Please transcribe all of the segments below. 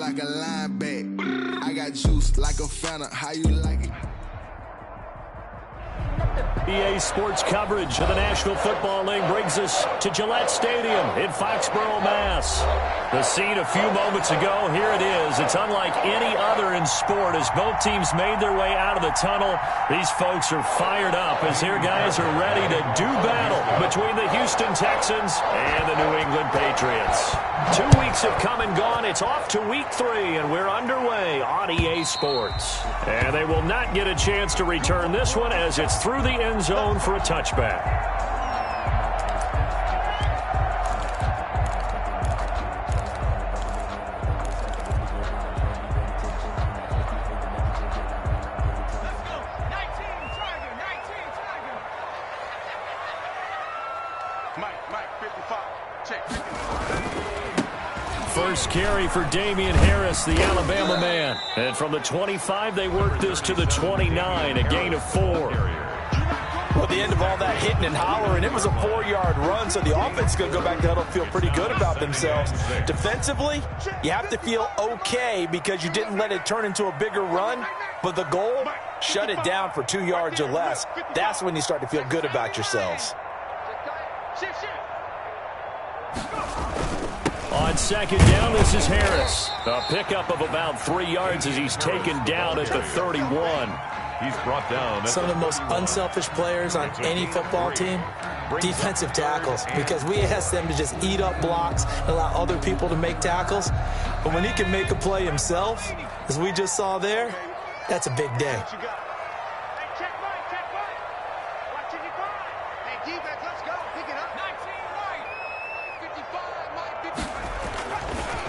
like a linebacker. I got juice like a Fanta. How you like it? EA Sports coverage of the National Football League brings us to Gillette Stadium in Foxborough, Mass. The scene a few moments ago, here it is. It's unlike any other in sport as both teams made their way out of the tunnel. These folks are fired up as their guys are ready to do battle between the Houston Texans and the New England Patriots. 2 weeks have come and gone. It's off to week 3, and we're underway on EA Sports. And they will not get a chance to return this one as it's through the end zone for a touchback. First carry for Damian Harris, the Alabama man. And from the 25, they worked this to the 29, a gain of 4. Well, the end of all that hitting and hollering, it was a 4-yard run, so the offense is going to go back to huddle and feel pretty good about themselves. Defensively, you have to feel okay because you didn't let it turn into a bigger run, but the goal, shut it down for 2 yards or less. That's when you start to feel good about yourselves. On second down, this is Harris. A pickup of about 3 yards as he's taken down at the 31. He's brought down. Some of the most unselfish players on any football team, defensive tackles, because we ask them to just eat up blocks and allow other people to make tackles. But when he can make a play himself, as we just saw there, that's a big day.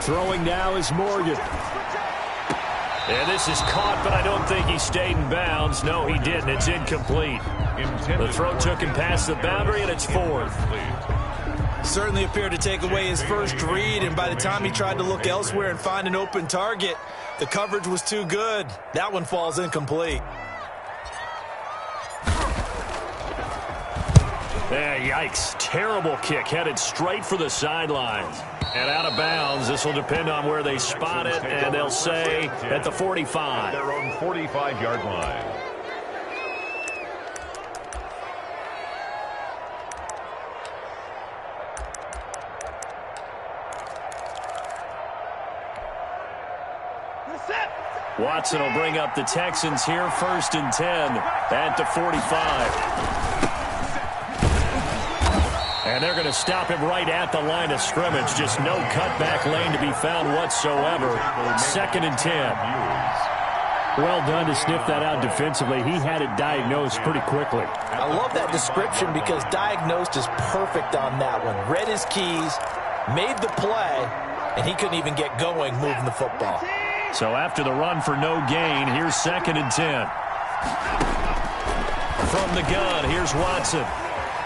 Throwing now is Morgan. And this is caught, but I don't think he stayed in bounds. No, he didn't. It's incomplete. The throw took him past the boundary, and it's 4th. Certainly appeared to take away his first read, and by the time he tried to look elsewhere and find an open target, the coverage was too good. That one falls incomplete. Yikes. Terrible kick headed straight for the sidelines. And out of bounds. This will depend on where they spot it, and they'll say at the 45. Their own 45-yard line. Watson will bring up the Texans here, 1st and 10 at the 45. And they're going to stop him right at the line of scrimmage. Just no cutback lane to be found whatsoever. 2nd and 10. Well done to sniff that out defensively. He had it diagnosed pretty quickly. I love that description because diagnosed is perfect on that one. Read his keys, made the play, and he couldn't even get going moving the football. So after the run for no gain, here's 2nd and 10. From the gun, here's Watson.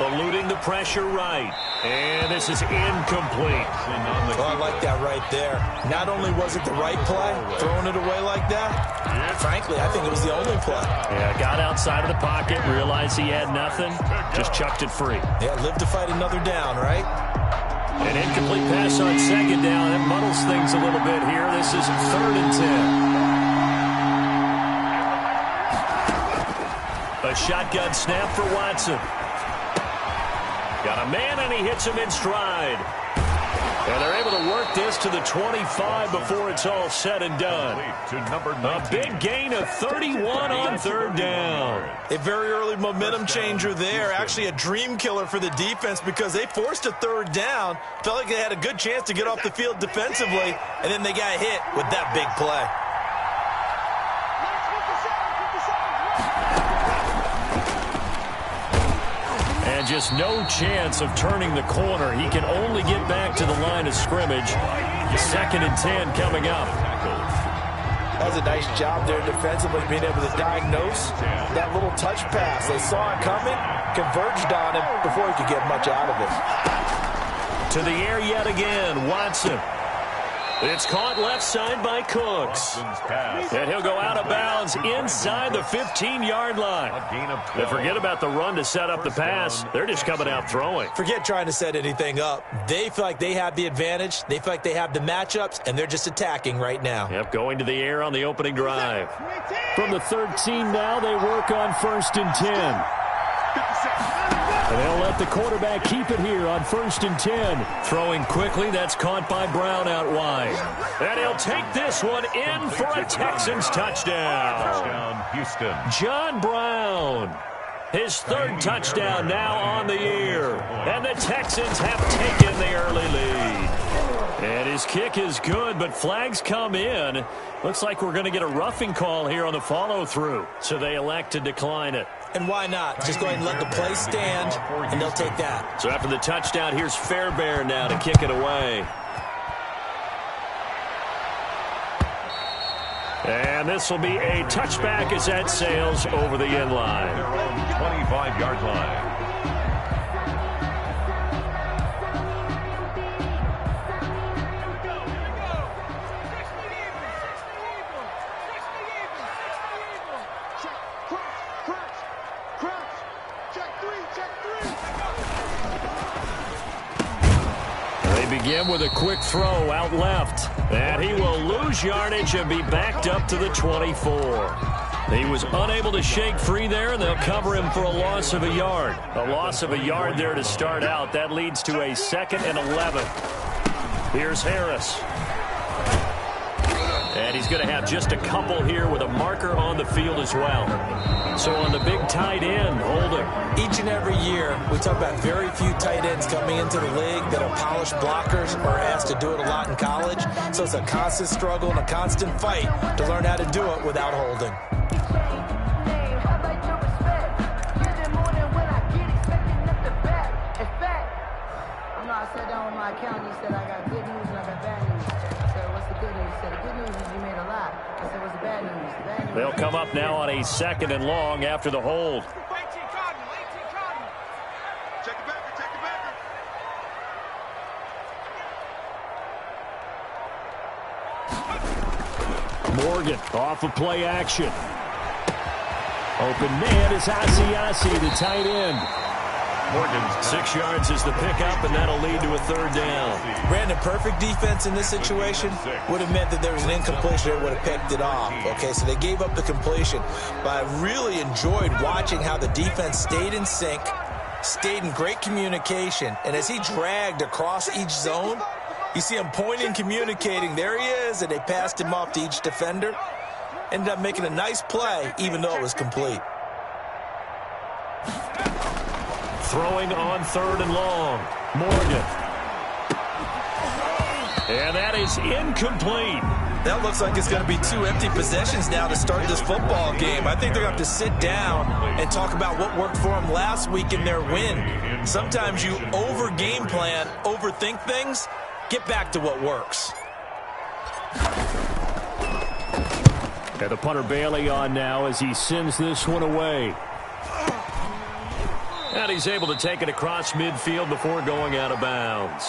Eluding the pressure right. And this is incomplete. Oh, I like that right there. Not only was it the right play, throwing it away like that, frankly, I think it was the only play. Yeah, got outside of the pocket, realized he had nothing, just chucked it free. Yeah, live to fight another down, right? An incomplete pass on 2nd down. That muddles things a little bit here. This is 3rd and 10. A shotgun snap for Watson. Got a man, and he hits him in stride. And they're able to work this to the 25 before it's all said and done. A big gain of 31 on 3rd down. A very early momentum changer there. Actually a dream killer for the defense because they forced a 3rd down. Felt like they had a good chance to get off the field defensively, and then they got hit with that big play. And just no chance of turning the corner. He can only get back to the line of scrimmage. 2nd and 10 coming up. That was a nice job there defensively, being able to diagnose that little touch pass. They saw it coming, converged on him before he could get much out of it. To the air yet again, Watson. It's caught left side by Cooks. And he'll go out of bounds inside the 15-yard line. And forget about the run to set up the pass. They're just coming out throwing. Forget trying to set anything up. They feel like they have the advantage. They feel like they have the matchups, and they're just attacking right now. Yep, going to the air on the opening drive. From the 13 now, they work on 1st and 10. And they'll let the quarterback keep it here on 1st and 10. Throwing quickly, that's caught by Brown out wide. And he'll take this one in for a Texans touchdown. Touchdown, Houston. John Brown, his 3rd touchdown now on the year. And the Texans have taken the early lead. And his kick is good, but flags come in. Looks like we're going to get a roughing call here on the follow-through. So they elect to decline it. And why not? Just go ahead and let the play stand, and they'll take that. So after the touchdown, here's Fairbairn now to kick it away. And this will be a touchback as that sails over the end line. 25-yard line. Begin with a quick throw out left. And he will lose yardage and be backed up to the 24. He was unable to shake free there, and they'll cover him for a loss of a yard. A loss of a yard there to start out. That leads to a 2nd and 11. Here's Harris. And he's going to have just a couple here with a marker on the field as well. So on the big tight end, holding. Each and every year, we talk about very few tight ends coming into the league that are polished blockers or asked to do it a lot in college. So it's a constant struggle and a constant fight to learn how to do it without holding. I sat down with my accountant. He said, I got good news and I got bad news. I said, what's the good news? He said, the good news is you made a lot. I said, what's the bad news? The bad news. They'll come up now on a 2nd and long after the hold. 18 Cardinal. Check the backer, check the backer. Morgan off of play action. Open man is Asiasi, the tight end. Morgan, 6 yards is the pickup, and that'll lead to a 3rd down. Brandon, perfect defense in this situation would have meant that there was an incompletion. They would have picked it off. Okay, so they gave up the completion. But I really enjoyed watching how the defense stayed in sync, stayed in great communication, and as he dragged across each zone, you see him pointing, communicating. There he is, and they passed him off to each defender. Ended up making a nice play, even though it was complete. Throwing on 3rd and long. Morgan. And that is incomplete. That looks like it's going to be 2 empty possessions now to start this football game. I think they're going to have to sit down and talk about what worked for them last week in their win. Sometimes you over-game plan, overthink things. Get back to what works. And the punter Bailey on now as he sends this one away. And he's able to take it across midfield before going out of bounds.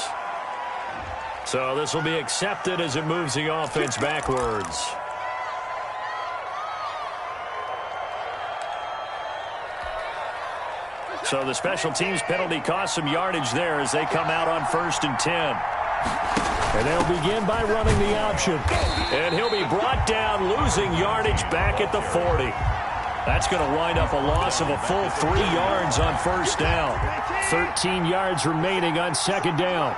So this will be accepted as it moves the offense backwards. So the special teams penalty cost some yardage there as they come out on 1st and 10. And they'll begin by running the option. And he'll be brought down, losing yardage back at the 40. That's going to wind up a loss of a full 3 yards on 1st down. 13 yards remaining on 2nd down.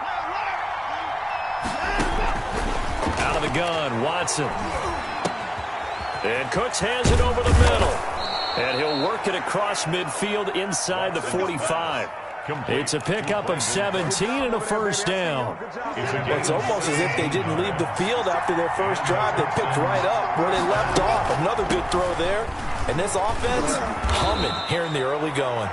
Out of the gun, Watson. And Cooks has it over the middle. And he'll work it across midfield inside the 45. It's a pickup of 17 and a 1st down. It's almost as if they didn't leave the field after their first drive. They picked right up where they left off. Another good throw there. And this offense, humming here in the early going.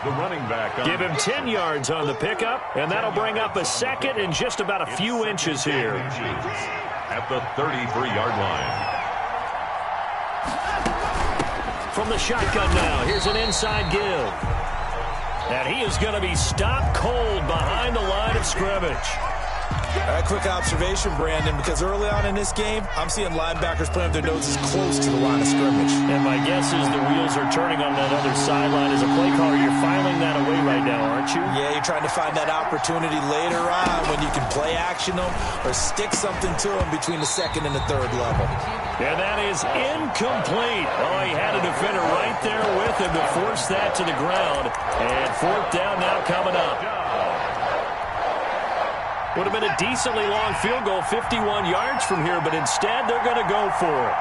The running back. Give him 10 yards on the pickup, and that'll bring up a 2nd and just about a few inches here. At the 33-yard line. From the shotgun now, here's an inside give. And he is going to be stopped cold behind the line of scrimmage. All right, quick observation, Brandon, because early on in this game, I'm seeing linebackers playing with their noses close to the line of scrimmage. And my guess is the wheels are turning on that other sideline. As a play caller, you're filing that away right now, aren't you? Yeah, you're trying to find that opportunity later on when you can play action them or stick something to them between the second and the third level. And that is incomplete. Oh, he had a defender right there with him to force that to the ground. And fourth down now coming up. Would have been a decently long field goal, 51 yards from here, but instead they're going to go for it.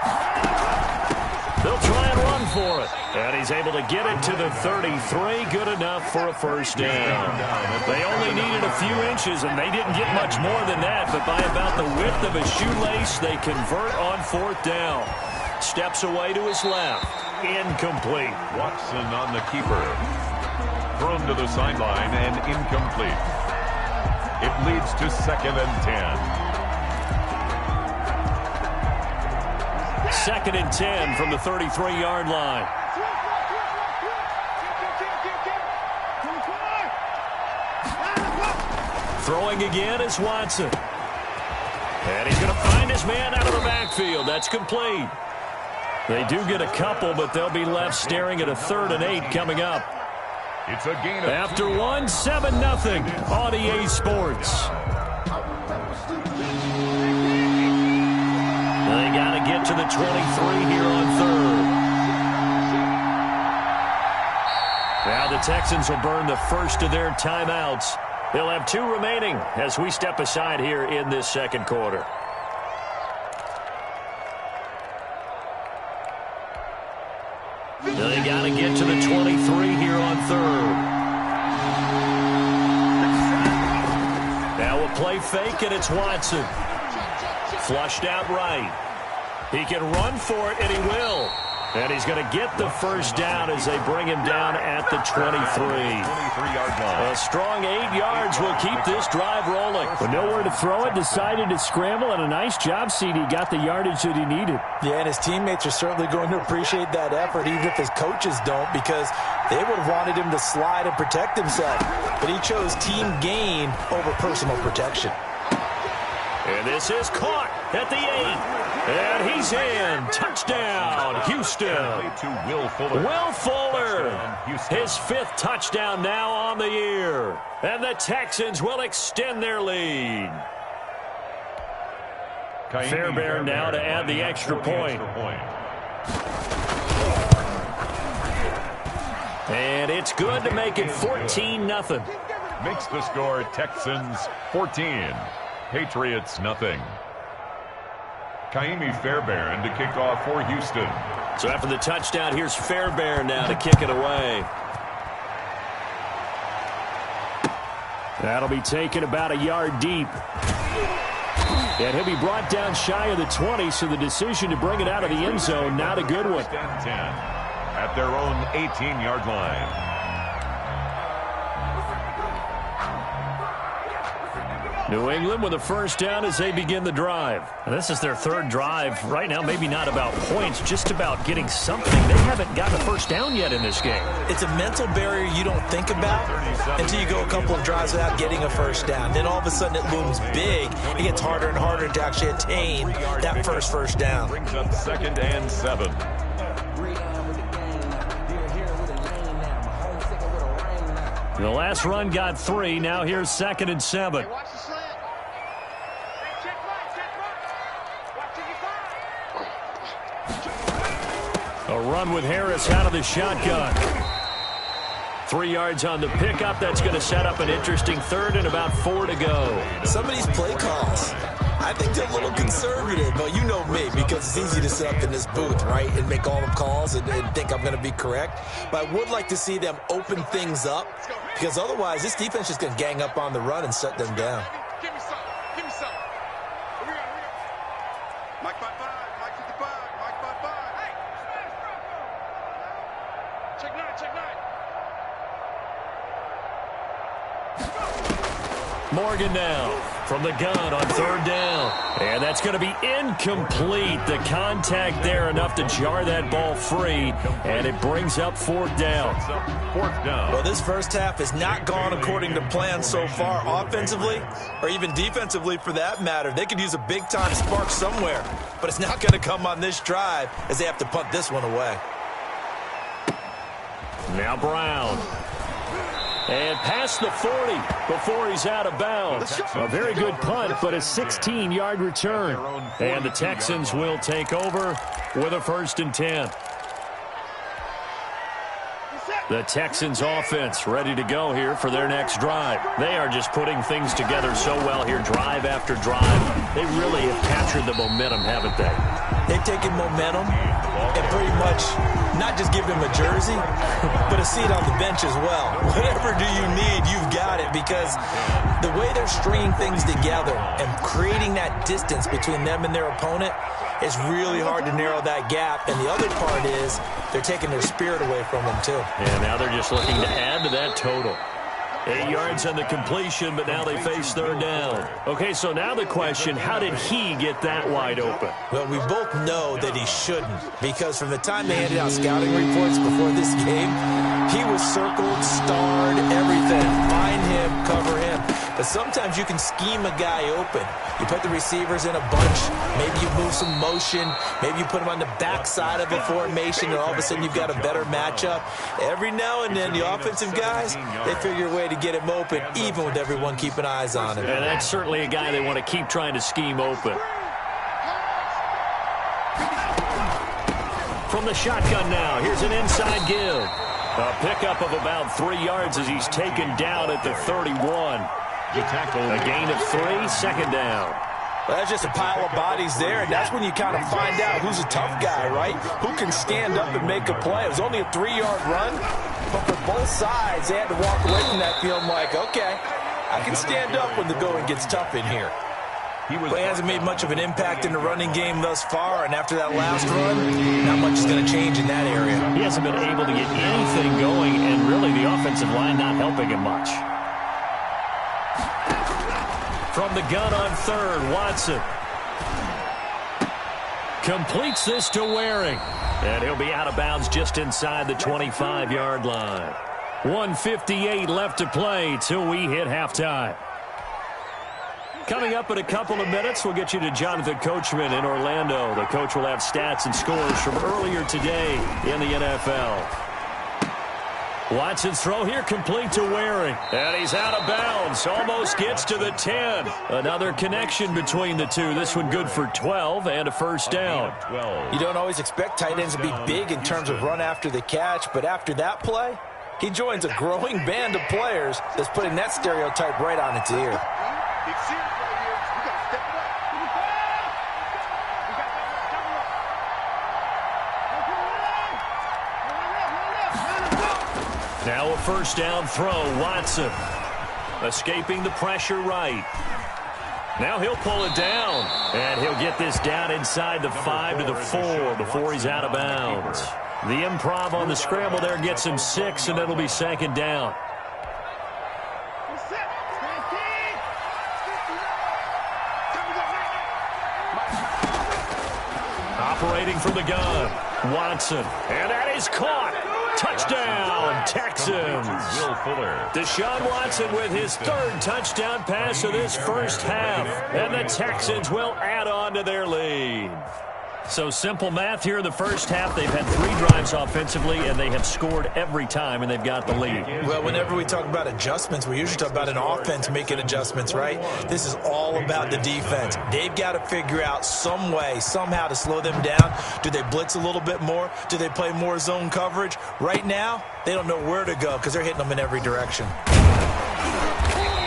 They'll try and run for it. And he's able to get it to the 33. Good enough for a first down. They only needed a few inches, and they didn't get much more than that. But by about the width of a shoelace, they convert on fourth down. Steps away to his left. Incomplete. Watson on the keeper. Thrown to the sideline and incomplete. It leads to 2nd and 10. 2nd and 10 from the 33-yard line. Throwing again is Watson. And he's going to find his man out of the backfield. That's complete. They do get a couple, but they'll be left staring at a 3rd and 8 coming up. It's a gain of After 1, 7-0 on EA Sports. They got to get to the 23 here on 3rd. Now the Texans will burn the first of their timeouts. They'll have 2 remaining as we step aside here in this second quarter. They got to get to the 23 here on 3rd. Now a play fake, and it's Watson. Flushed out right. He can run for it, and he will. And he's going to get the first down as they bring him down at the 23. 23-yard line. A strong 8 yards will keep this drive rolling. With nowhere to throw it, decided to scramble, and a nice job, CD. Got the yardage that he needed. Yeah, and his teammates are certainly going to appreciate that effort, even if his coaches don't, because they would have wanted him to slide and protect himself. But he chose team gain over personal protection. And this is caught at the 8. And he's in. Touchdown, Houston. To Will Fuller. Will Fuller. Houston. His 5th touchdown now on the year. And the Texans will extend their lead. Fairbairn now to add the extra point. And it's good to make it 14-0. Makes the score Texans 14. Patriots nothing. Kaimi Fairbairn to kick off for Houston. So after the touchdown, here's Fairbairn now to kick it away. That'll be taken about a yard deep. And he'll be brought down shy of the 20, so the decision to bring it out of the end zone, not a good one. 10 at their own 18-yard line. New England with a first down as they begin the drive. And this is their 3rd drive. Right now, maybe not about points, just about getting something. They haven't gotten a first down yet in this game. It's a mental barrier you don't think about until you go a couple of drives without getting a first down. Then all of a sudden it looms big. It gets harder and harder to actually attain that first down. Brings up 2nd and 7. The last run got 3. Now here's 2nd and 7. Hey, watch the slant. Hey, check right, check right. Watch your A run with Harris out of the shotgun. 3 yards on the pickup. That's going to set up an interesting 3rd and about 4 to go. Some of these play calls, I think they're a little conservative, but you know me, because it's easy to sit up in this booth, right, and make all the calls and think I'm going to be correct. But I would like to see them open things up, because otherwise this defense is going to gang up on the run and shut them down. Give me some. Give me some. Here we go. Mike 5-5. Mike 55. Mike 5-5. Hey, check 9. Check 9. Morgan now. From the gun on third down. And that's going to be incomplete. The contact there enough to jar that ball free, and it brings up fourth down. Well, this first half has not gone according to plan so far offensively, or even defensively for that matter. They could use a big-time spark somewhere, but it's not going to come on this drive as they have to punt this one away. Now Brown. And past the 40 before he's out of bounds. A very good punt, but a 16-yard return. And the Texans will take over with a 1st and 10. The Texans offense ready to go here for their next drive. They are just putting things together so well here, drive after drive. They really have captured the momentum, haven't they? They've taken momentum and pretty much not just give them a jersey, but a seat on the bench as well. Whatever do you need, you've got it, because the way they're stringing things together and creating that distance between them and their opponent is really hard to narrow that gap. And the other part is they're taking their spirit away from them, too. And now they're just looking to add to that total. 8 yards on the completion, but now they face third down. Okay, so now the question, how did he get that wide open? Well, we both know that he shouldn't, because from the time they handed out scouting reports before this game, he was circled, starred, everything. Find him, cover him. But sometimes you can scheme a guy open. You put the receivers in a bunch. Maybe you move some motion. Maybe you put them on the backside of a formation, and all of a sudden you've got a better matchup. Every now and then, the offensive guys, they figure a way to get him open, even with everyone keeping eyes on him. And that's certainly a guy they want to keep trying to scheme open. From the shotgun now, here's an inside give. A pickup of about 3 yards as he's taken down at the 31. A gain of 3, 2nd down. Well, that's just a pile of bodies there, and that's when you kind of find out who's a tough guy, right? Who can stand up and make a play. It was only a 3-yard run, but for both sides, they had to walk away from that feeling like, okay, I can stand up when the going gets tough in here. But he hasn't made much of an impact in the running game thus far, and after that last run, not much is going to change in that area. He hasn't been able to get anything going, and really the offensive line not helping him much. From the gun on third, Watson completes this to Waring. And he'll be out of bounds just inside the 25-yard line. 1:58 left to play till we hit halftime. Coming up in a couple of minutes, we'll get you to Jonathan Coachman in Orlando. The coach will have stats and scores from earlier today in the NFL. Watson's throw here complete to Waring. And he's out of bounds. Almost gets to the 10. Another connection between the two. This one good for 12 and a 1st down. You don't always expect tight ends to be big in terms of run after the catch, but after that play, he joins a growing band of players that's putting that stereotype right on its ear. Now a 1st down throw, Watson. Escaping the pressure right. Now he'll pull it down. And he'll get this down inside the 5 to the 4 before he's out of bounds. The improv on the scramble there gets him 6, and it'll be 2nd down. Operating from the gun, Watson. And that is caught. Touchdown, Texans. Deshaun Watson with his 3rd touchdown pass of this first half. And the Texans will add on to their lead. So simple math here in the first half. They've had 3 drives offensively, and they have scored every time, and they've got the lead. Well, whenever we talk about adjustments, we usually talk about an offense making adjustments, right? This is all about the defense. They've got to figure out some way, somehow to slow them down. Do they blitz a little bit more? Do they play more zone coverage? Right now, they don't know where to go because they're hitting them in every direction.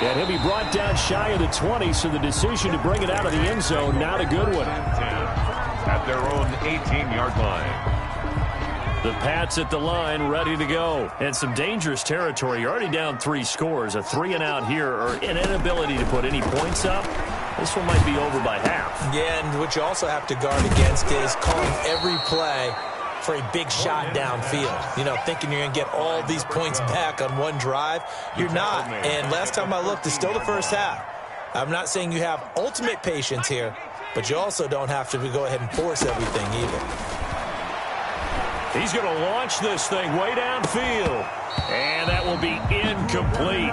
And he'll be brought down shy of the 20, so the decision to bring it out of the end zone, not a good one. At their own 18-yard line. The Pats at the line, ready to go. And some dangerous territory. You're already down 3 scores. A 3-and-out here, or an inability to put any points up. This one might be over by half. Yeah, and what you also have to guard against is calling every play for a big shot downfield. You know, thinking you're going to get all these points back on one drive. You're not. And last time I looked, it's still the first half. I'm not saying you have ultimate patience here, but you also don't have to go ahead and force everything either. He's going to launch this thing way downfield. And that will be incomplete.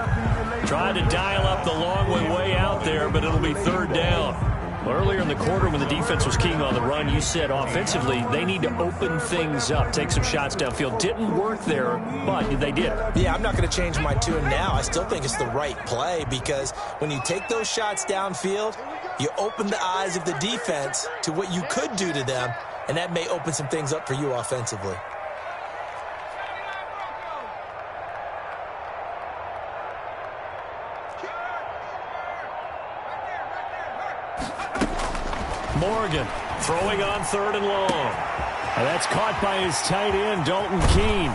Tried to dial up the long way out there, but it'll be third down. Earlier in the quarter when the defense was keying on the run, you said offensively they need to open things up, take some shots downfield. Didn't work there, but they did. Yeah, I'm not going to change my tune now. I still think it's the right play because when you take those shots downfield, you open the eyes of the defense to what you could do to them, and that may open some things up for you offensively. Morgan throwing on third and long. And that's caught by his tight end, Dalton Keene.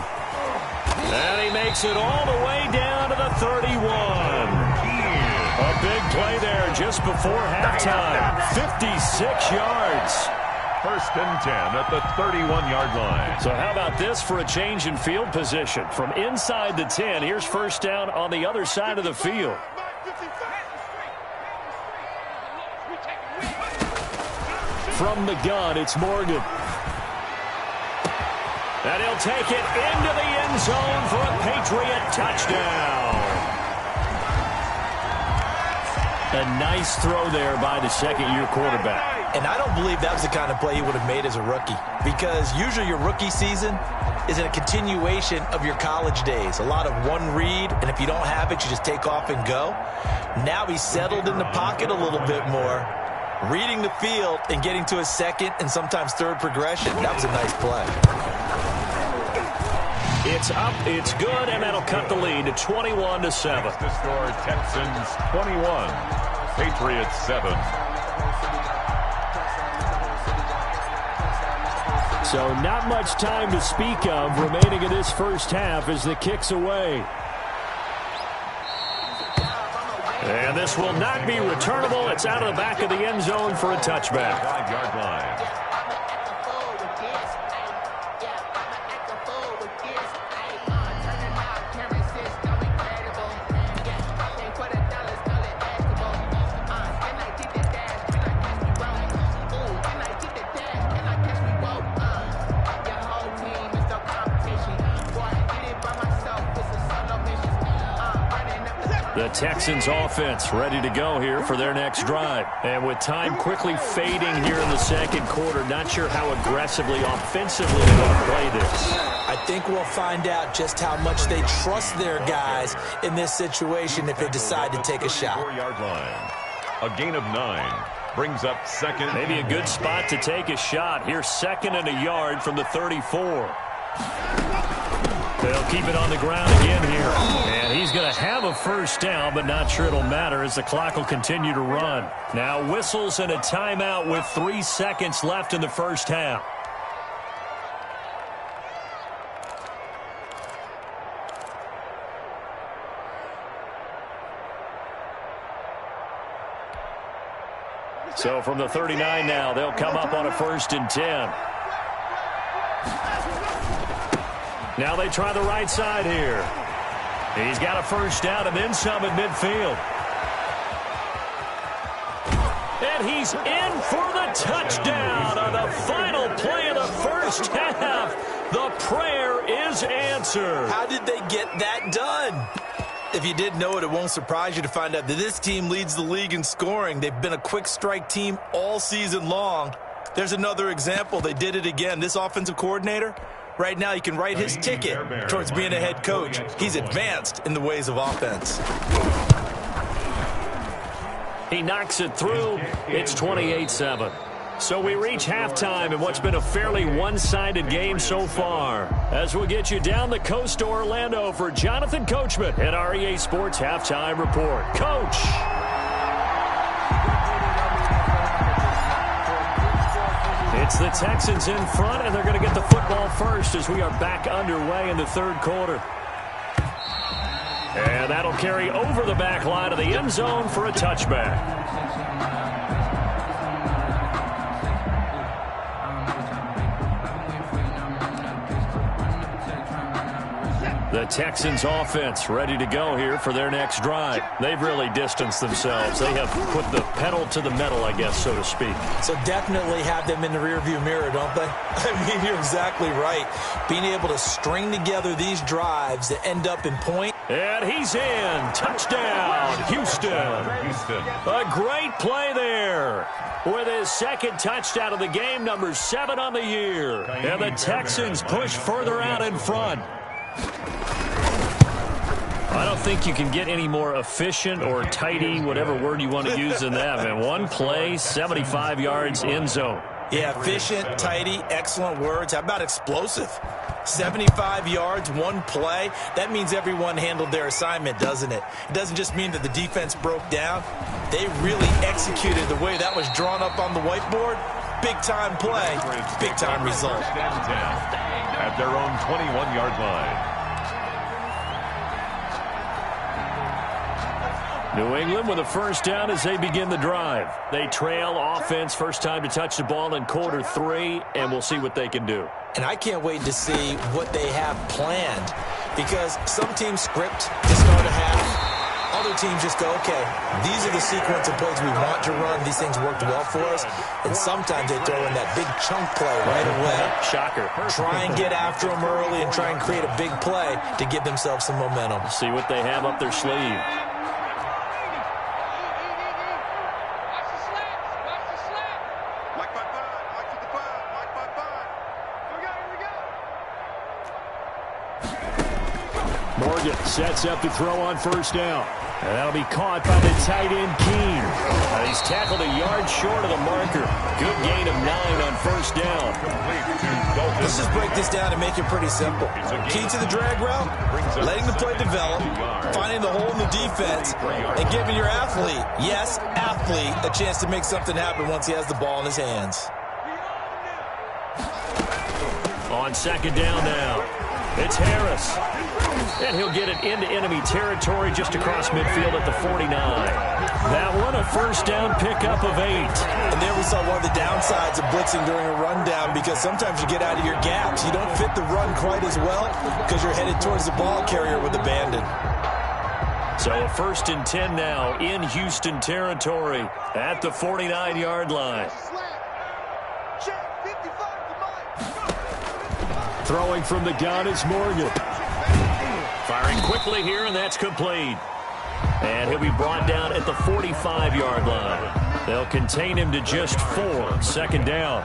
And he makes it all the way down to the 31. A big play there just before halftime. 56 yards. First and 10 at the 31-yard line. So how about this for a change in field position? From inside the 10, here's first down on the other side of the field. From the gun, it's Morgan. And he'll take it into the end zone for a Patriot touchdown. A nice throw there by the second-year quarterback. And I don't believe that was the kind of play he would have made as a rookie, because usually your rookie season is a continuation of your college days. A lot of one read, and if you don't have it, you just take off and go. Now he's settled in the pocket a little bit more, reading the field and getting to a second and sometimes third progression. That was a nice play. It's up, it's good, and that'll cut the lead to 21-7. To score, Texans 21, Patriots 7. So not much time to speak of remaining in this first half as the kick's away. And this will not be returnable. It's out of the back of the end zone for a touchback. 5-yard line. The Texans offense ready to go here for their next drive. And with time quickly fading here in the second quarter, not sure how aggressively, offensively they're going to play this. I think we'll find out just how much they trust their guys in this situation if they decide to take a shot. 4-yard line. A gain of 9 brings up second. Maybe a good spot to take a shot. Here's second and a yard from the 34. They'll keep it on the ground again here. And he's going to have a first down, but not sure it'll matter as the clock will continue to run. Now whistles and a timeout with 3 seconds left in the first half. So from the 39 now, they'll come up on a 1st and 10. Now they try the right side here. He's got a first down and then some at midfield. And he's in for the touchdown on the final play of the first half. The prayer is answered. How did they get that done? If you didn't know it, it won't surprise you to find out that this team leads the league in scoring. They've been a quick strike team all season long. There's another example. They did it again. This offensive coordinator, right now, you can write his ticket towards being a head coach. He's advanced in the ways of offense. He knocks it through. It's 28-7. So we reach halftime in what's been a fairly one-sided game so far. As we'll get you down the coast to Orlando for Jonathan Coachman at our EA Sports Halftime Report. Coach! It's the Texans in front, and they're going to get the football first as we are back underway in the third quarter. And that'll carry over the back line of the end zone for a touchback. The Texans offense ready to go here for their next drive. They've really distanced themselves. They have put the pedal to the metal, I guess, so to speak. So definitely have them in the rearview mirror, don't they? I mean, you're exactly right. Being able to string together these drives that end up in point. And he's in. Touchdown, Houston. A great play there. With his second touchdown of the game, number 7 on the year. And the Texans push further out in front. I don't think you can get any more efficient or tidy, whatever word you want to use in that, man. One play, 75 yards, end zone. Yeah, efficient, tidy, excellent words. How about explosive? 75 yards, one play. That means everyone handled their assignment, doesn't it? It doesn't just mean that the defense broke down. They really executed the way that was drawn up on the whiteboard. Big-time play, big-time result. At their own 21-yard line. New England with a first down as they begin the drive. They trail offense, first time to touch the ball in quarter 3, and we'll see what they can do. And I can't wait to see what they have planned, because some teams script to start a half. Other teams just go, okay, these are the sequence of plays we want to run. These things worked well for us. And sometimes they throw in that big chunk play right away. Shocker. Try and get after them early and try and create a big play to give themselves some momentum. See what they have up their sleeve. Morgan sets up to throw on first down. And that'll be caught by the tight end, Keene. He's tackled a yard short of the marker. Good gain of 9 on first down. Let's just break this down and make it pretty simple. Key to the drag route, letting the play develop, finding the hole in the defense, and giving your athlete, yes, athlete, a chance to make something happen once he has the ball in his hands. On second down now, it's Harris. And he'll get it into enemy territory just across midfield at the 49. That one, a first down pickup of 8. And there we saw one of the downsides of blitzing during a rundown, because sometimes you get out of your gaps. You don't fit the run quite as well because you're headed towards the ball carrier with abandon. So a 1st and 10 now in Houston territory at the 49-yard line. Throwing from the gun is Morgan. Firing quickly here, and that's complete. And he'll be brought down at the 45-yard line. They'll contain him to just 4. Second down.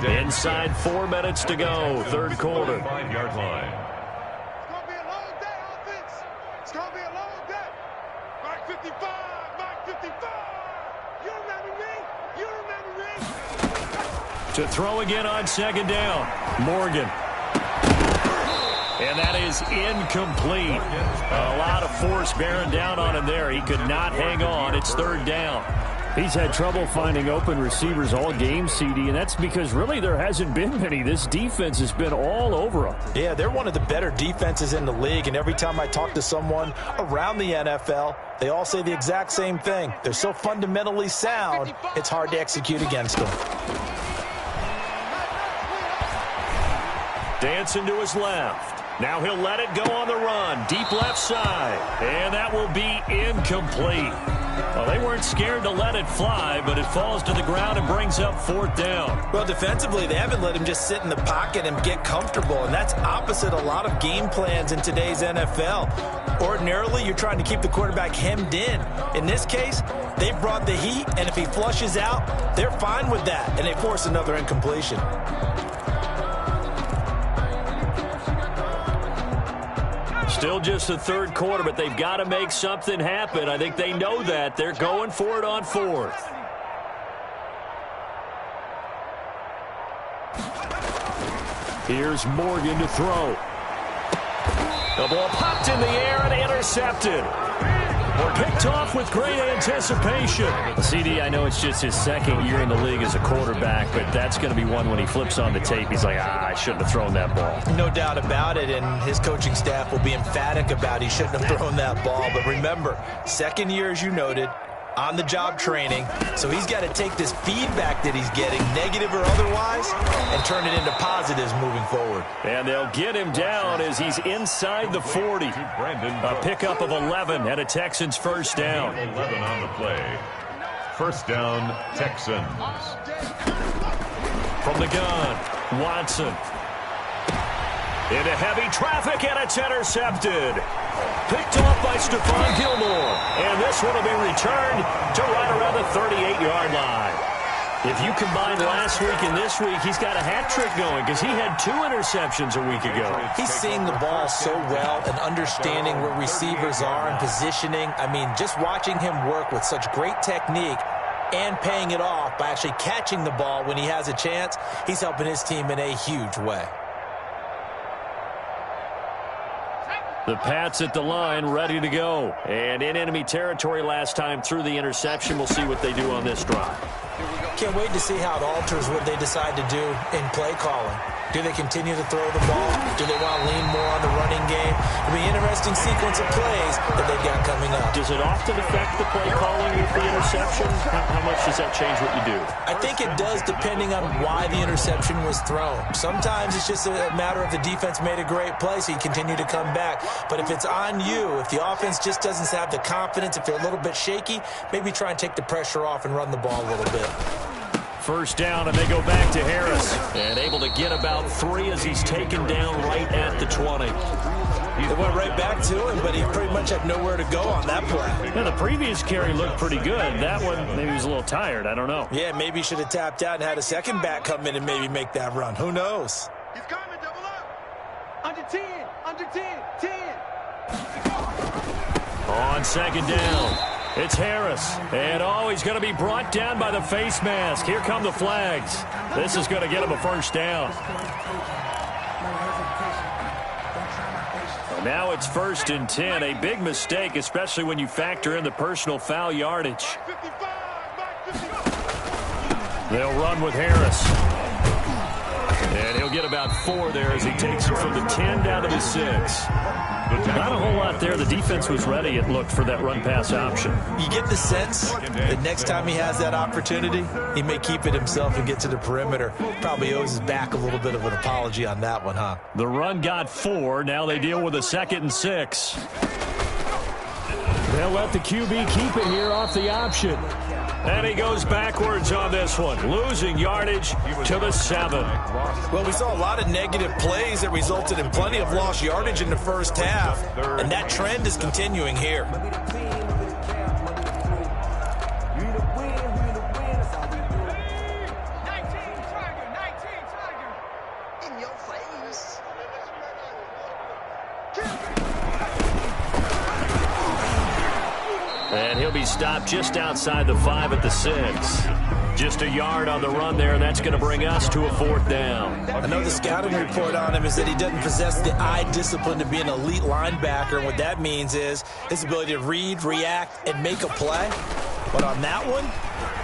Inside 4 minutes to go, third quarter. 5-yard line. It's going to be a long day, offense. It's going to be a long day. Mark 55, Mark 55. You remember me? You remember me? To throw again on second down, Morgan. And that is incomplete. A lot of force bearing down on him there. He could not hang on. It's third down. He's had trouble finding open receivers all game, CD, and that's because really there hasn't been many. This defense has been all over him. Yeah, they're one of the better defenses in the league, and every time I talk to someone around the NFL, they all say the exact same thing. They're so fundamentally sound, it's hard to execute against them. Dancing to his left. Now he'll let it go on the run. Deep left side. And that will be incomplete. Well, they weren't scared to let it fly, but it falls to the ground and brings up 4th down. Well, defensively, they haven't let him just sit in the pocket and get comfortable, and that's opposite a lot of game plans in today's NFL. Ordinarily, you're trying to keep the quarterback hemmed in. In this case, they brought the heat, and if he flushes out, they're fine with that, and they force another incompletion. Still just the third quarter, but they've got to make something happen. I think they know that. They're going for it on 4th. Here's Morgan to throw. The ball popped in the air and intercepted. Picked off with great anticipation. CD, I know it's just his second year in the league as a quarterback, but that's going to be one when he flips on the tape. He's like, I shouldn't have thrown that ball. No doubt about it, and his coaching staff will be emphatic about he shouldn't have thrown that ball. But remember, second year, as you noted, on-the-job training. So he's got to take this feedback that he's getting, negative or otherwise, and turn it into positives moving forward. And they'll get him down as he's inside the 40. A pickup of 11 and a Texans first down. 11 on the play. First down, Texans. From the gun, Watson. Into heavy traffic, and it's intercepted. Picked off by Stephon Gilmore. And this one will be returned to right around the 38-yard line. If you combine last week and this week, he's got a hat trick going because he had 2 interceptions a week ago. He's seeing the ball so well and understanding where receivers are and positioning. I mean, just watching him work with such great technique and paying it off by actually catching the ball when he has a chance, he's helping his team in a huge way. The Pats at the line, ready to go. And in enemy territory last time through the interception. We'll see what they do on this drive. Can't wait to see how it alters what they decide to do in play calling. Do they continue to throw the ball? Do they want to lean more on the running game? It'll be an interesting sequence of plays that they've got coming up. Does it often affect the play calling with the interception? How much does that change what you do? I think it does depending on why the interception was thrown. Sometimes it's just a matter of the defense made a great play, so you continue to come back. But if it's on you, if the offense just doesn't have the confidence, if they're a little bit shaky, maybe try and take the pressure off and run the ball a little bit. First down, and they go back to Harris. And able to get about 3 as he's taken down right at the 20. They went right back to him, but he pretty much had nowhere to go on that play. Yeah, the previous carry looked pretty good. That one, maybe he was a little tired. I don't know. Yeah, maybe he should have tapped out and had a second back come in and maybe make that run. Who knows? He's coming, double up. Under 10, under 10, 10. On second down. It's Harris, and he's going to be brought down by the face mask. Here come the flags. This is going to get him a first down. And now it's 1st and 10, a big mistake, especially when you factor in the personal foul yardage. They'll run with Harris. And he'll get about 4 there as he takes it from the 10 down to the 6. Not a whole lot there. The defense was ready, it looked, for that run-pass option. You get the sense that next time he has that opportunity, he may keep it himself and get to the perimeter. Probably owes his back a little bit of an apology on that one, huh? The run got 4. Now they deal with a 2nd and 6. They'll let the QB keep it here off the option. And he goes backwards on this one, losing yardage to the 7. Well, we saw a lot of negative plays that resulted in plenty of lost yardage in the first half, and that trend is continuing here. And he'll be stopped just outside the 5 at the 6. Just a yard on the run there, and that's going to bring us to a 4th down. I know the scouting report on him is that he doesn't possess the eye discipline to be an elite linebacker, and what that means is his ability to read, react, and make a play. But on that one,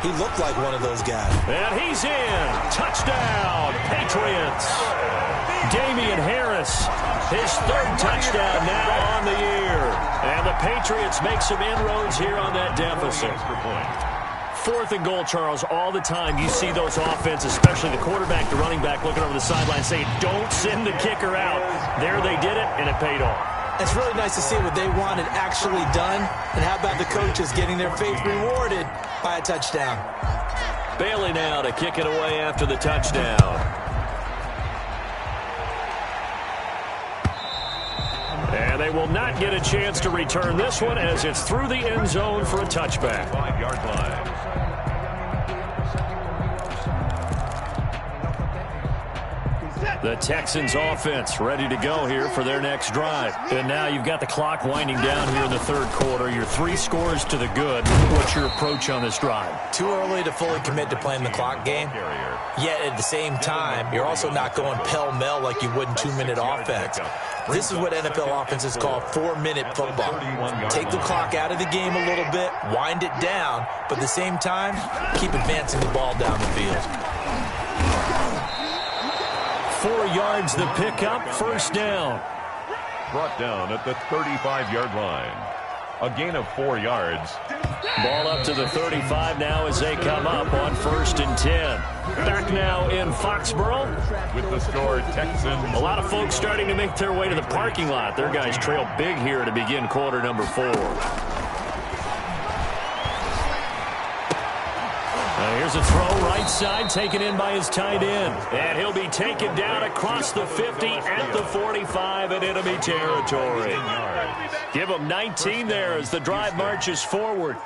he looked like one of those guys. And he's in. Touchdown, Patriots. Damian Harris, his 3rd touchdown now on the year. And the Patriots make some inroads here on that deficit. 4th and goal, Charles. All the time you see those offenses, especially the quarterback, the running back, looking over the sideline saying, don't send the kicker out. There they did it, and it paid off. It's really nice to see what they wanted actually done. And how about the coaches getting their faith rewarded by a touchdown? Bailey now to kick it away after the touchdown. And they will not get a chance to return this one as it's through the end zone for a touchback. 5-yard line. The Texans offense ready to go here for their next drive. And now you've got the clock winding down here in the 3rd quarter. You're 3 scores to the good. What's your approach on this drive? Too early to fully commit to playing the clock game. Yet at the same time, you're also not going pell-mell like you would in 2-minute offense. This is what NFL offenses call 4-minute football. Take the clock out of the game a little bit, wind it down, but at the same time, keep advancing the ball down the field. 4 yards the pickup, 1st down. Brought down at the 35-yard line. A gain of 4 yards. Ball up to the 35 now as they come up on 1st and 10. Back now in Foxborough. With the score, Texans. A lot of folks starting to make their way to the parking lot. Their guys trail big here to begin quarter number 4. Here's a throw right side taken in by his tight end. And he'll be taken down across the 50 at the 45 in enemy territory. Give him 19 there as the drive marches forward.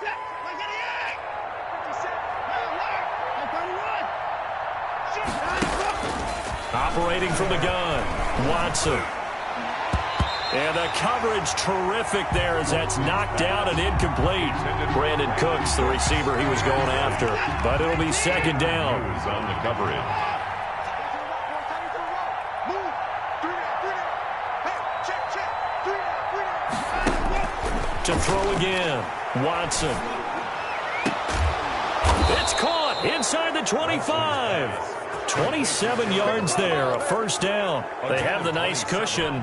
Operating from the gun, Watson. And the coverage terrific there as that's knocked down and incomplete. Brandon Cooks, the receiver he was going after. But it'll be 2nd down. On the coverage. To throw again, Watson. It's caught inside the 25. 27 yards there, a 1st down. They have the nice cushion.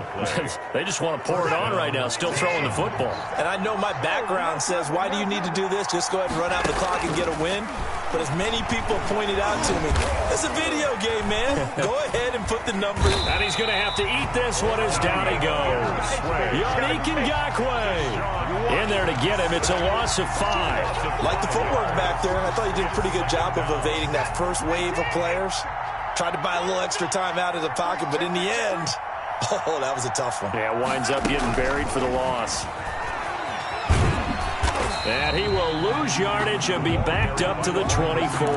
They just want to pour it on right now, still throwing the football. And I know my background says, why do you need to do this? Just go ahead and run out the clock and get a win. But as many people pointed out to me, it's a video game, man. Go ahead and put the numbers. And he's going to have to eat this one as down he goes. Yannick Ngakoue in there to get him. It's a loss of 5. Like the footwork back there, and I thought he did a pretty good job of evading that first wave of players. Tried to buy a little extra time out of the pocket, but in the end, oh, that was a tough one. Yeah, winds up getting buried for the loss. And he will lose yardage and be backed up to the 24.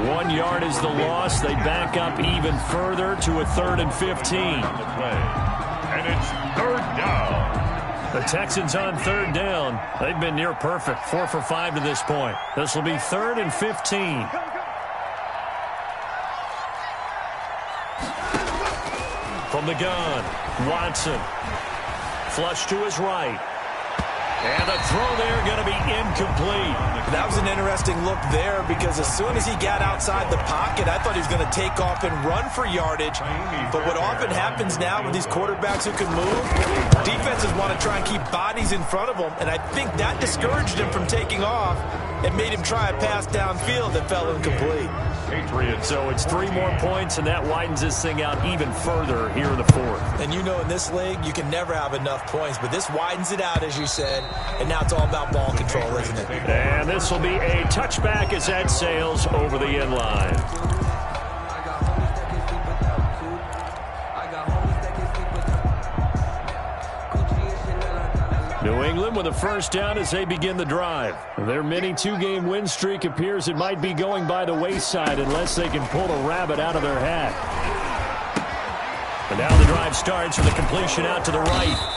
1 yard is the loss. They back up even further to a 3rd and 15. And it's 3rd down. The Texans on 3rd down. They've been near perfect, 4 for 5 to this point. This will be 3rd and 15. From the gun, Watson. Flush to his right. And the throw there going to be incomplete. That was an interesting look there because as soon as he got outside the pocket, I thought he was going to take off and run for yardage. But what often happens now with these quarterbacks who can move, defenses want to try and keep bodies in front of them. And I think that discouraged him from taking off and made him try a pass downfield that fell incomplete. Patriots. So it's 3 more points, and that widens this thing out even further here in the 4th. And you know in this league, you can never have enough points, but this widens it out, as you said, and now it's all about ball control, isn't it? And this will be a touchback as that sails over the end line. New England with a 1st down as they begin the drive. Their mini 2-game win streak appears it might be going by the wayside unless they can pull a rabbit out of their hat. And now the drive starts with a completion out to the right.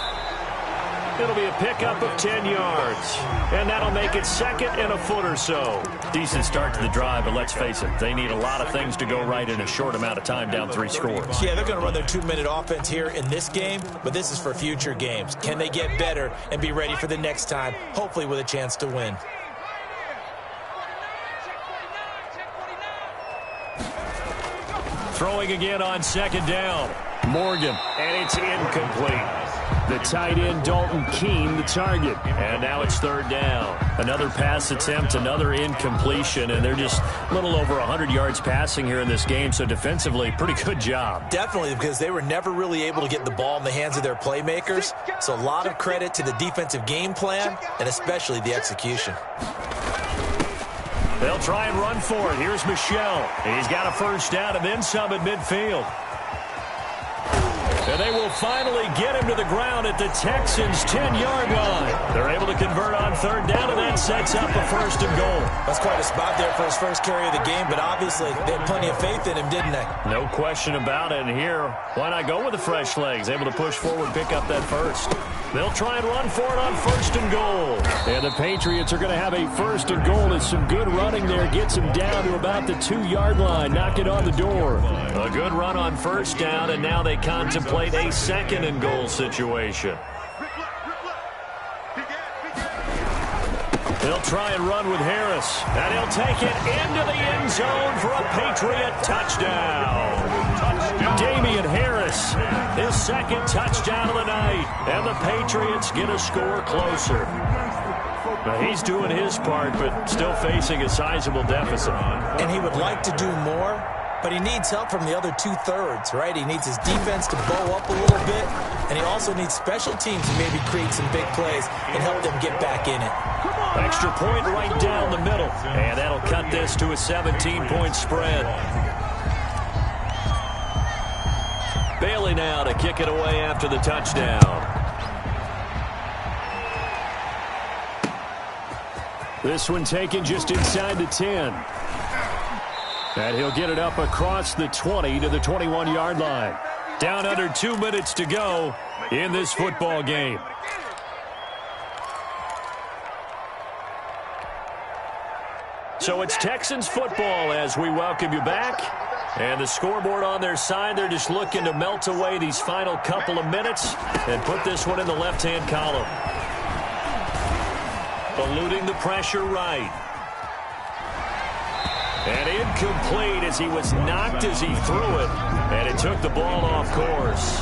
It'll be a pickup of 10 yards. And that'll make it 2nd and a foot or so. Decent start to the drive, but let's face it, they need a lot of things to go right in a short amount of time down 3 scores. Yeah, they're going to run their 2-minute offense here in this game, but this is for future games. Can they get better and be ready for the next time, hopefully with a chance to win? Throwing again on 2nd down. Morgan, and it's incomplete. The tight end, Dalton Keene, the target. And now it's 3rd down. Another pass attempt, another incompletion, and they're just a little over 100 yards passing here in this game, so defensively, pretty good job. Definitely, because they were never really able to get the ball in the hands of their playmakers, so a lot of credit to the defensive game plan, and especially the execution. They'll try and run for it. Here's Michel. He's got a 1st down and then some at midfield. And they will finally get him to the ground at the Texans' 10-yard line. They're able to convert on 3rd down, and that sets up a 1st and goal. That's quite a spot there for his first carry of the game, but obviously they had plenty of faith in him, didn't they? No question about it. And here, why not go with the fresh legs? Able to push forward, pick up that 1st. They'll try and run for it on 1st and goal. And the Patriots are going to have a 1st and goal. It's some good running there. Gets him down to about the 2-yard line. Knock it on the door. A good run on 1st down, and now they contemplate a 2nd and goal situation. They'll try and run with Harris. And he'll take it into the end zone for a Patriot touchdown. Damian Harris, his second touchdown of the night, and the Patriots get a score closer. Now, he's doing his part, but still facing a sizable deficit. And he would like to do more, but he needs help from the other two-thirds, right? He needs his defense to bow up a little bit, and he also needs special teams to maybe create some big plays and help them get back in it. Extra point right down the middle, and that'll cut this to a 17-point spread. Bailey now to kick it away after the touchdown. This one taken just inside the 10. And he'll get it up across the 20 to the 21-yard line. Down under 2 minutes to go in this football game. So it's Texans football as we welcome you back. And the scoreboard on their side, they're just looking to melt away these final couple of minutes and put this one in the left-hand column. Eluding the pressure right. And incomplete as he was knocked as he threw it. And it took the ball off course.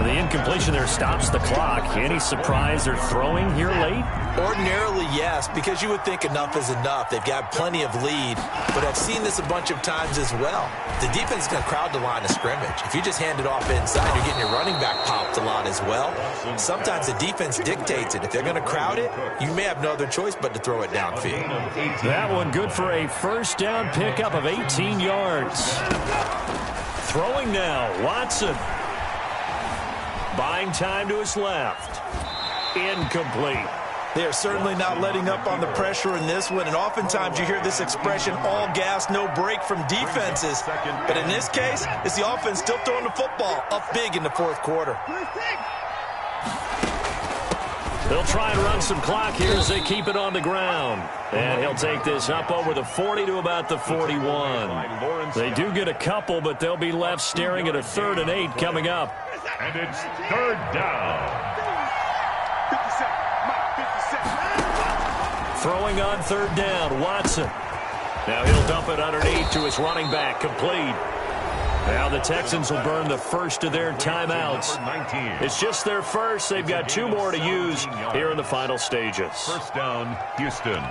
The incompletion there stops the clock. Any surprise they're throwing here late? Ordinarily, yes, because you would think enough is enough. They've got plenty of lead, but I've seen this a bunch of times as well. The defense is going to crowd the line of scrimmage. If you just hand it off inside, you're getting your running back popped a lot as well. Sometimes the defense dictates it. If they're going to crowd it, you may have no other choice but to throw it downfield. That one good for a first down pickup of 18 yards. Throwing now, Watson. Buying time to his left. Incomplete. They are certainly not letting up on the pressure in this one, and oftentimes you hear this expression, all gas, no break from defenses. But in this case, it's the offense still throwing the football up big in the fourth quarter. They'll try and run some clock here as they keep it on the ground. And he'll take this up over the 40 to about the 41. They do get a couple, but they'll be left staring at a 3rd and 8 coming up. And it's 3rd down. Throwing on 3rd down, Watson. Now he'll dump it underneath to his running back, complete. Now the Texans will burn the first of their timeouts. It's just their first. They've got 2 more to use here in the final stages. First down, Houston.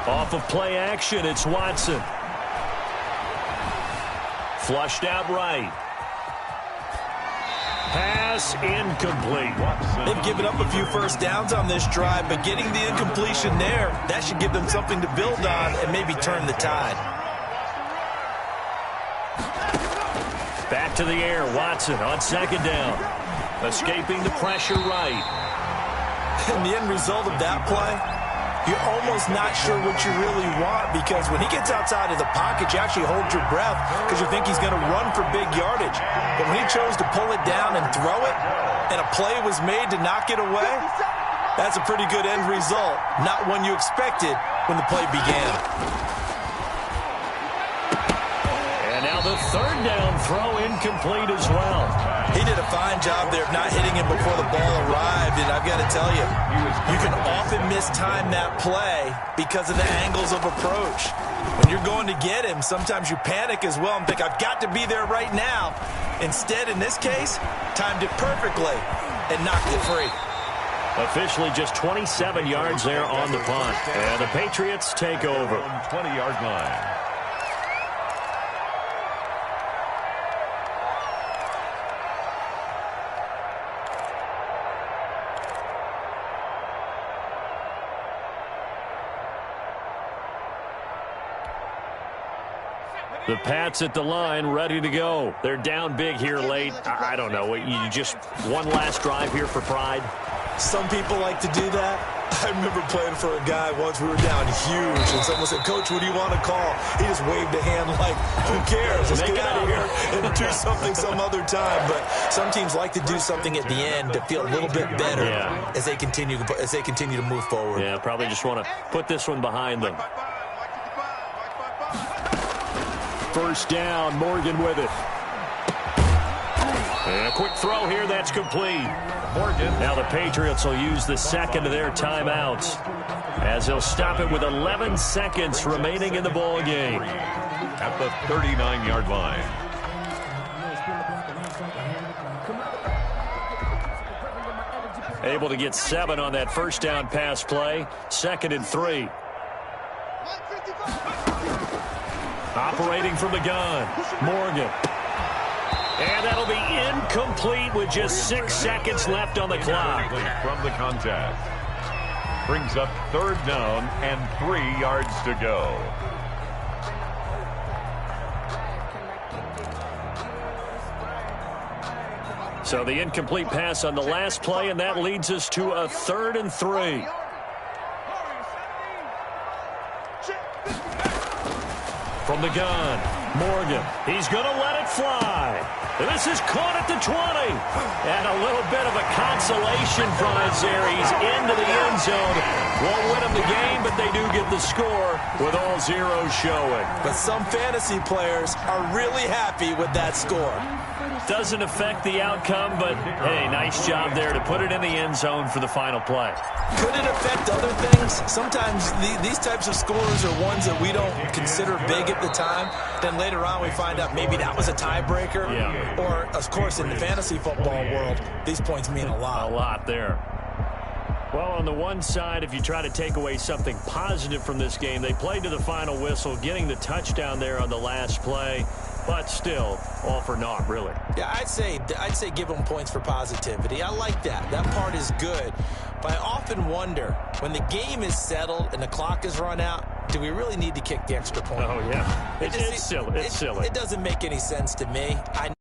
Off of play action, it's Watson. Flushed out right. Pass incomplete. They've given up a few first downs on this drive, but getting the incompletion there, that should give them something to build on and maybe turn the tide. Back to the air, Watson on 2nd down. Escaping the pressure right. And the end result of that play, you're almost not sure what you really want, because when he gets outside of the pocket, you actually hold your breath because you think he's going to run for big yardage. But when he chose to pull it down and throw it, and a play was made to knock it away, that's a pretty good end result. Not one you expected when the play began. And now the 3rd down throw incomplete as well. He did a fine job there of not hitting him before the ball arrived, and I've got to tell you, you can often mistime that play because of the angles of approach. When you're going to get him, sometimes you panic as well and think, I've got to be there right now. Instead, in this case, timed it perfectly and knocked it free. Officially just 27 yards there on the punt. And the Patriots take over. 20-yard line. The Pats at the line, ready to go. They're down big here late. I don't know. You just one last drive here for pride? Some people like to do that. I remember playing for a guy once. We were down huge, and someone said, Coach, what do you want to call? He just waved a hand like, who cares? Let's get out of here and do something some other time. But some teams like to do something at the end to feel a little bit better as they continue to move forward. Yeah, probably just want to put this one behind them. First down, Morgan with it. And a quick throw here, that's complete. Morgan. Now the Patriots will use the second of their timeouts as they'll stop it with 11 seconds remaining in the ball game. At the 39-yard line. Able to get 7 on that first down pass play. 2nd and 3. Operating from the gun, Morgan. And that'll be incomplete with just 6 seconds left on the clock. From the contact. Brings up 3rd down and 3 yards to go. So the incomplete pass on the last play, and that leads us to a 3rd and 3. From the gun, Morgan. He's going to let it fly. This is caught at the 20. And a little bit of a consolation prize there. He's into the end zone. Won't win them the game, but they do get the score with all zeros showing. But some fantasy players are really happy with that score. Doesn't affect the outcome, but, hey, nice job there to put it in the end zone for the final play. Could it affect other things? Sometimes these types of scores are ones that we don't consider big at the time. Then later on we find out maybe that was a tiebreaker. Yeah. Or, of course, in the fantasy football world, these points mean a lot. A lot there. Well, on the one side, if you try to take away something positive from this game, they played to the final whistle, getting the touchdown there on the last play. But still, all for naught, really. Yeah, I'd say give them points for positivity. I like that. That part is good. But I often wonder, when the game is settled and the clock is run out, do we really need to kick the extra point? Oh, yeah. It's silly. It's silly. It doesn't make any sense to me. I